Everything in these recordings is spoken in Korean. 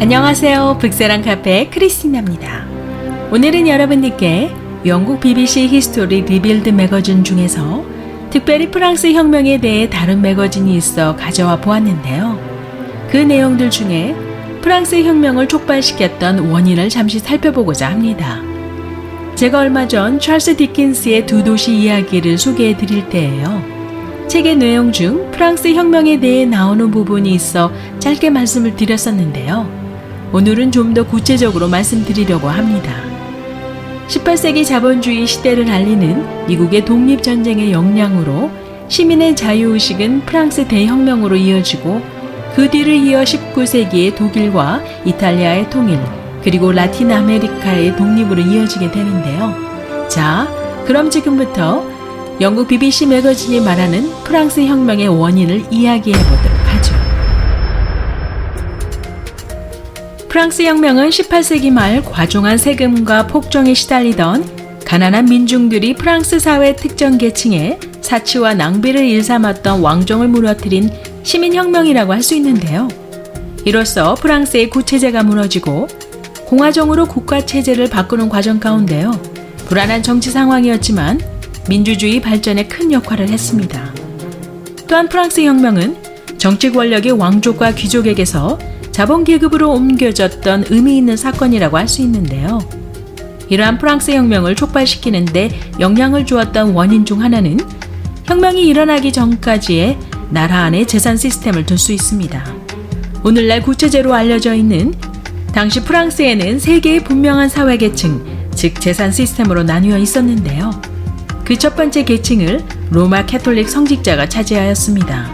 안녕하세요. 북사랑 카페 크리스티나입니다. 오늘은 여러분들께 영국 BBC 히스토리 리빌드 매거진 중에서 특별히 프랑스 혁명에 대해 다룬 매거진이 있어 가져와 보았는데요. 그 내용들 중에 프랑스 혁명을 촉발시켰던 원인을 잠시 살펴보고자 합니다. 제가 얼마 전 찰스 디킨스의 두 도시 이야기를 소개해 드릴 때예요. 책의 내용 중 프랑스 혁명에 대해 나오는 부분이 있어 짧게 말씀을 드렸었는데요. 오늘은 좀 더 구체적으로 말씀드리려고 합니다. 18세기 자본주의 시대를 알리는 미국의 독립전쟁의 영향으로 시민의 자유의식은 프랑스 대혁명으로 이어지고 그 뒤를 이어 19세기의 독일과 이탈리아의 통일, 그리고 라틴 아메리카의 독립으로 이어지게 되는데요. 자, 그럼 지금부터 영국 BBC 매거진이 말하는 프랑스 혁명의 원인을 이야기해 보도록 하죠. 프랑스 혁명은 18세기 말 과종한 세금과 폭정에 시달리던 가난한 민중들이 프랑스 사회 특정 계층의 사치와 낭비를 일삼았던 왕정을 무너뜨린 시민혁명이라고 할 수 있는데요. 이로써 프랑스의 구체제가 무너지고 공화정으로 국가체제를 바꾸는 과정 가운데요. 불안한 정치 상황이었지만 민주주의 발전에 큰 역할을 했습니다. 또한 프랑스 혁명은 정치 권력이 왕족과 귀족에게서 자본계급으로 옮겨졌던 의미 있는 사건이라고 할 수 있는데요. 이러한 프랑스 혁명을 촉발시키는 데 영향을 주었던 원인 중 하나는 혁명이 일어나기 전까지의 나라 안의 재산 시스템을 둘 수 있습니다. 오늘날 구체제로 알려져 있는 당시 프랑스에는 세 개의 분명한 사회계층, 즉 재산 시스템으로 나뉘어 있었는데요. 그 첫 번째 계층을 로마 캐톨릭 성직자가 차지하였습니다.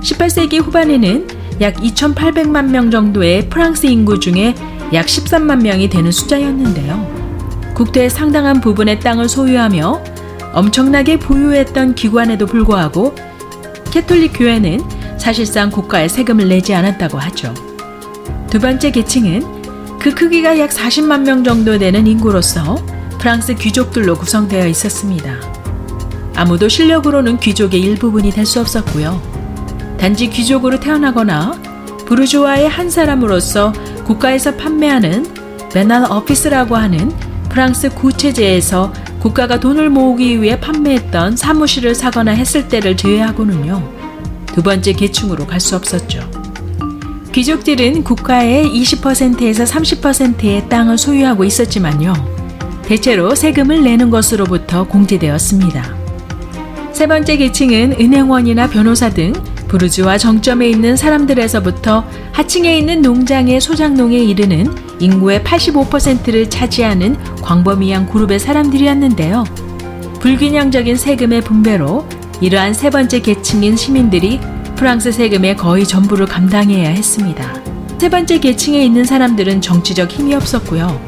18세기 후반에는 약 2,800만 명 정도의 프랑스 인구 중에 약 13만 명이 되는 숫자였는데요. 국토의 상당한 부분의 땅을 소유하며 엄청나게 부유했던 기관에도 불구하고 캐톨릭 교회는 사실상 국가에 세금을 내지 않았다고 하죠. 두 번째 계층은 그 크기가 약 40만 명 정도 되는 인구로서 프랑스 귀족들로 구성되어 있었습니다. 아무도 실력으로는 귀족의 일부분이 될 수 없었고요. 단지 귀족으로 태어나거나 부르주아의 한 사람으로서 국가에서 판매하는 베날 오피스라고 하는 프랑스 구체제에서 국가가 돈을 모으기 위해 판매했던 사무실을 사거나 했을 때를 제외하고는요. 두 번째 계층으로 갈 수 없었죠. 귀족들은 국가의 20%에서 30%의 땅을 소유하고 있었지만요. 대체로 세금을 내는 것으로부터 공제되었습니다. 세 번째 계층은 은행원이나 변호사 등 부르주아 정점에 있는 사람들에서부터 하층에 있는 농장의 소작농에 이르는 인구의 85%를 차지하는 광범위한 그룹의 사람들이었는데요. 불균형적인 세금의 분배로 이러한 세 번째 계층인 시민들이 프랑스 세금의 거의 전부를 감당해야 했습니다. 세 번째 계층에 있는 사람들은 정치적 힘이 없었고요.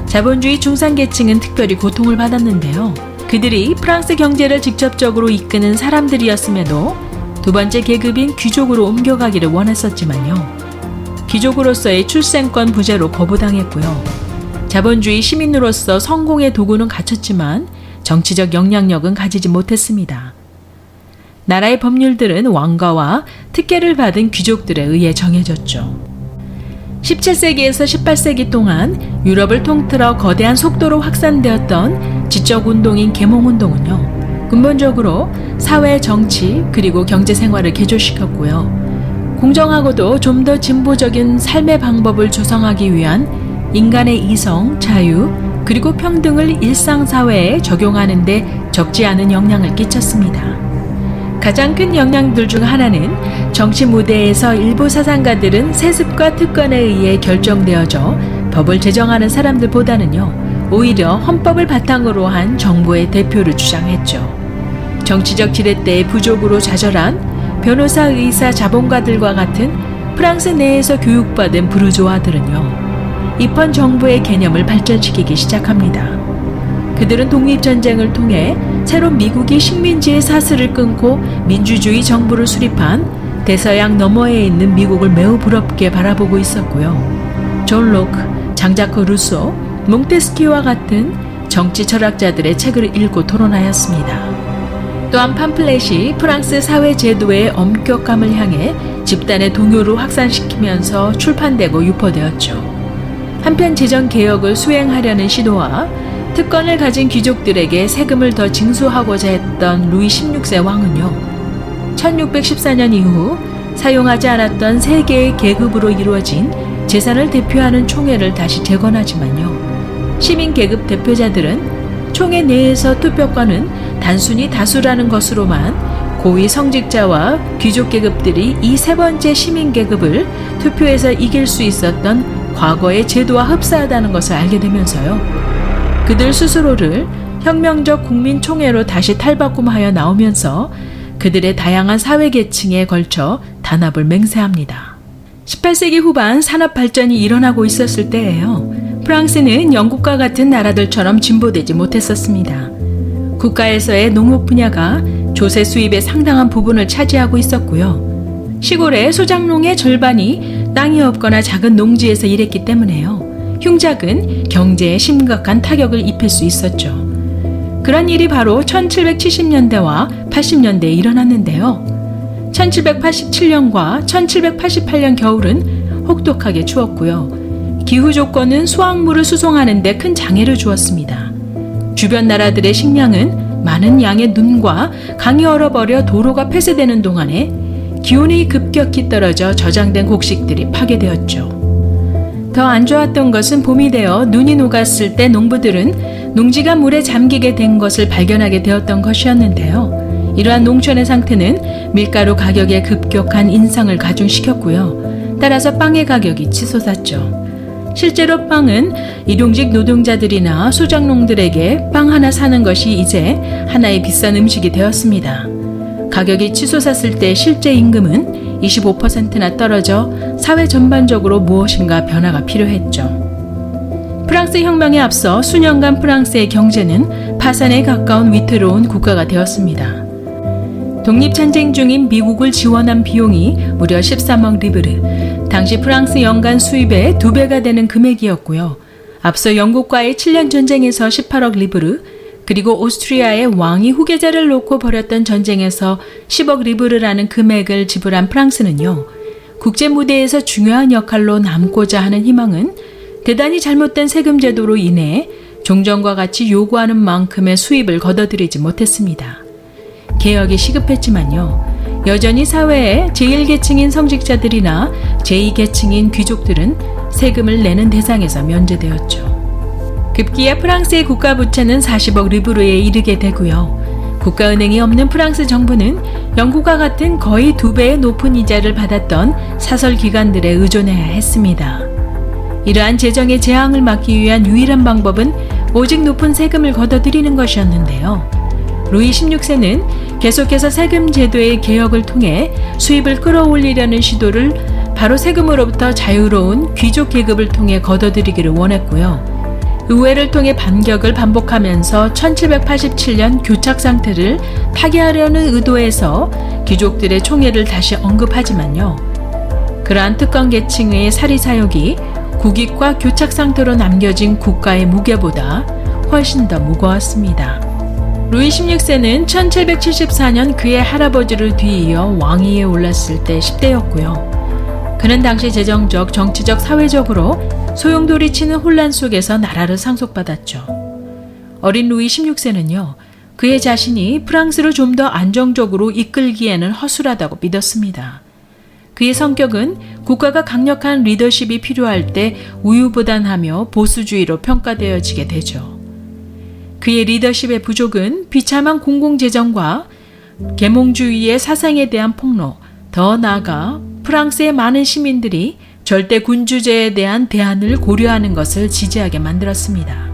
자본주의 중산계층은 특별히 고통을 받았는데요. 그들이 프랑스 경제를 직접적으로 이끄는 사람들이었음에도 두 번째 계급인 귀족으로 옮겨가기를 원했었지만요. 귀족으로서의 출생권 부재로 거부당했고요. 자본주의 시민으로서 성공의 도구는 갖췄지만 정치적 영향력은 가지지 못했습니다. 나라의 법률들은 왕가와 특혜를 받은 귀족들에 의해 정해졌죠. 17세기에서 18세기 동안 유럽을 통틀어 거대한 속도로 확산되었던 지적운동인 계몽운동은요. 근본적으로 사회, 정치, 그리고 경제 생활을 개조시켰고요. 공정하고도 좀 더 진보적인 삶의 방법을 조성하기 위한 인간의 이성, 자유, 그리고 평등을 일상사회에 적용하는 데 적지 않은 영향을 끼쳤습니다. 가장 큰 영향들 중 하나는 정치 무대에서 일부 사상가들은 세습과 특권에 의해 결정되어져 법을 제정하는 사람들보다는요, 오히려 헌법을 바탕으로 한 정부의 대표를 주장했죠. 정치적 지렛대의 부족으로 좌절한 변호사, 의사, 자본가들과 같은 프랑스 내에서 교육받은 부르주아들은요, 입헌 정부의 개념을 발전시키기 시작합니다. 그들은 독립전쟁을 통해 새로 미국이 식민지의 사슬을 끊고 민주주의 정부를 수립한 대서양 너머에 있는 미국을 매우 부럽게 바라보고 있었고요. 존 로크, 장자크 루소, 몽테스키와 같은 정치 철학자들의 책을 읽고 토론하였습니다. 또한 팜플렛이 프랑스 사회 제도의 엄격함을 향해 집단의 동요를 확산시키면서 출판되고 유포되었죠. 한편 재정 개혁을 수행하려는 시도와 특권을 가진 귀족들에게 세금을 더 징수하고자 했던 루이 16세 왕은요, 1614년 이후 사용하지 않았던 세 개의 계급으로 이루어진 재산을 대표하는 총회를 다시 재건하지만요, 시민 계급 대표자들은 총회 내에서 투표권은 단순히 다수라는 것으로만 고위 성직자와 귀족 계급들이 이 세 번째 시민 계급을 투표에서 이길 수 있었던 과거의 제도와 흡사하다는 것을 알게 되면서요, 그들 스스로를 혁명적 국민총회로 다시 탈바꿈하여 나오면서 그들의 다양한 사회계층에 걸쳐 단합을 맹세합니다. 18세기 후반 산업 발전이 일어나고 있었을 때예요. 프랑스는 영국과 같은 나라들처럼 진보되지 못했었습니다. 국가에서의 농업 분야가 조세 수입의 상당한 부분을 차지하고 있었고요. 시골의 소작농의 절반이 땅이 없거나 작은 농지에서 일했기 때문에요, 흉작은 경제에 심각한 타격을 입힐 수 있었죠. 그런 일이 바로 1770년대와 80년대에 일어났는데요. 1787년과 1788년 겨울은 혹독하게 추웠고요. 기후 조건은 수확물을 수송하는 데 큰 장애를 주었습니다. 주변 나라들의 식량은 많은 양의 눈과 강이 얼어버려 도로가 폐쇄되는 동안에 기온이 급격히 떨어져 저장된 곡식들이 파괴되었죠. 더 안 좋았던 것은 봄이 되어 눈이 녹았을 때 농부들은 농지가 물에 잠기게 된 것을 발견하게 되었던 것이었는데요. 이러한 농촌의 상태는 밀가루 가격의 급격한 인상을 가중시켰고요. 따라서 빵의 가격이 치솟았죠. 실제로 빵은 일용직 노동자들이나 소작농들에게 빵 하나 사는 것이 이제 하나의 비싼 음식이 되었습니다. 가격이 치솟았을 때 실제 임금은 25%나 떨어져 사회 전반적으로 무엇인가 변화가 필요했죠. 프랑스 혁명에 앞서 수년간 프랑스의 경제는 파산에 가까운 위태로운 국가가 되었습니다. 독립전쟁 중인 미국을 지원한 비용이 무려 13억 리브르, 당시 프랑스 연간 수입의 2배가 되는 금액이었고요. 앞서 영국과의 7년 전쟁에서 18억 리브르, 그리고 오스트리아의 왕이 후계자를 놓고 벌였던 전쟁에서 10억 리브르라는 금액을 지불한 프랑스는요, 국제 무대에서 중요한 역할로 남고자 하는 희망은 대단히 잘못된 세금 제도로 인해 종전과 같이 요구하는 만큼의 수입을 거둬들이지 못했습니다. 개혁이 시급했지만요, 여전히 사회의 제1계층인 성직자들이나 제2계층인 귀족들은 세금을 내는 대상에서 면제되었죠. 급기야 프랑스의 국가부채는 40억 리브르에 이르게 되고요. 국가은행이 없는 프랑스 정부는 영국과 같은 거의 2배의 높은 이자를 받았던 사설기관들에 의존해야 했습니다. 이러한 재정의 재앙을 막기 위한 유일한 방법은 오직 높은 세금을 거둬들이는 것이었는데요. 루이 16세는 계속해서 세금 제도의 개혁을 통해 수입을 끌어올리려는 시도를 바로 세금으로부터 자유로운 귀족 계급을 통해 거둬들이기를 원했고요. 의회를 통해 반격을 반복하면서 1787년 교착 상태를 타개하려는 의도에서 귀족들의 총애를 다시 언급하지만요, 그러한 특권 계층의 사리사욕이 국익과 교착 상태로 남겨진 국가의 무게보다 훨씬 더 무거웠습니다. 루이 16세는 1774년 그의 할아버지를 뒤이어 왕위에 올랐을 때 10대였고요. 그는 당시 재정적, 정치적, 사회적으로 소용돌이치는 혼란 속에서 나라를 상속받았죠. 어린 루이 16세는요, 그의 자신이 프랑스를 좀 더 안정적으로 이끌기에는 허술하다고 믿었습니다. 그의 성격은 국가가 강력한 리더십이 필요할 때 우유부단하며 보수주의로 평가되어지게 되죠. 그의 리더십의 부족은 비참한 공공재정과 계몽주의의 사상에 대한 폭로, 더 나아가 프랑스의 많은 시민들이 절대 군주제에 대한 대안을 고려하는 것을 지지하게 만들었습니다.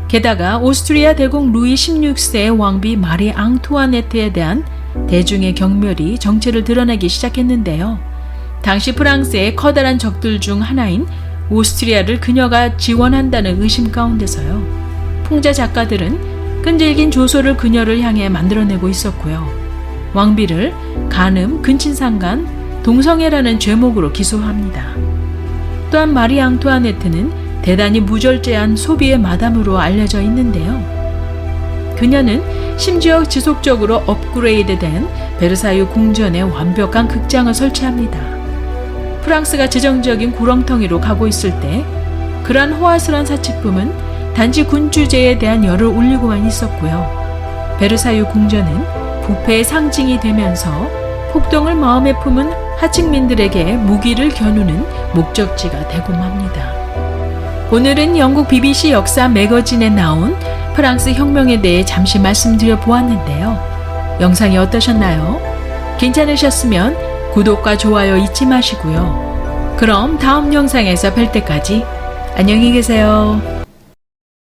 게다가 오스트리아 대공 루이 16세의 왕비 마리 앙투아네트에 대한 대중의 경멸이 정체를 드러내기 시작했는데요. 당시 프랑스의 커다란 적들 중 하나인 오스트리아를 그녀가 지원한다는 의심 가운데서요, 풍자 작가들은 끈질긴 조소를 그녀를 향해 만들어내고 있었고요. 왕비를 간음, 근친상간, 동성애라는 죄목으로 기소합니다. 또한 마리 앙투아네트는 대단히 무절제한 소비의 마담으로 알려져 있는데요. 그녀는 심지어 지속적으로 업그레이드된 베르사유 궁전에 완벽한 극장을 설치합니다. 프랑스가 재정적인 구렁텅이로 가고 있을 때 그러한 호화스러운 사치품은 단지 군 주제에 대한 열을 올리고만 있었고요. 베르사유 궁전은 부패의 상징이 되면서 폭동을 마음에 품은 하층민들에게 무기를 겨누는 목적지가 되고 맙니다. 오늘은 영국 BBC 역사 매거진에 나온 프랑스 혁명에 대해 잠시 말씀드려 보았는데요. 영상이 어떠셨나요? 괜찮으셨으면 구독과 좋아요 잊지 마시고요. 그럼 다음 영상에서 뵐 때까지 안녕히 계세요.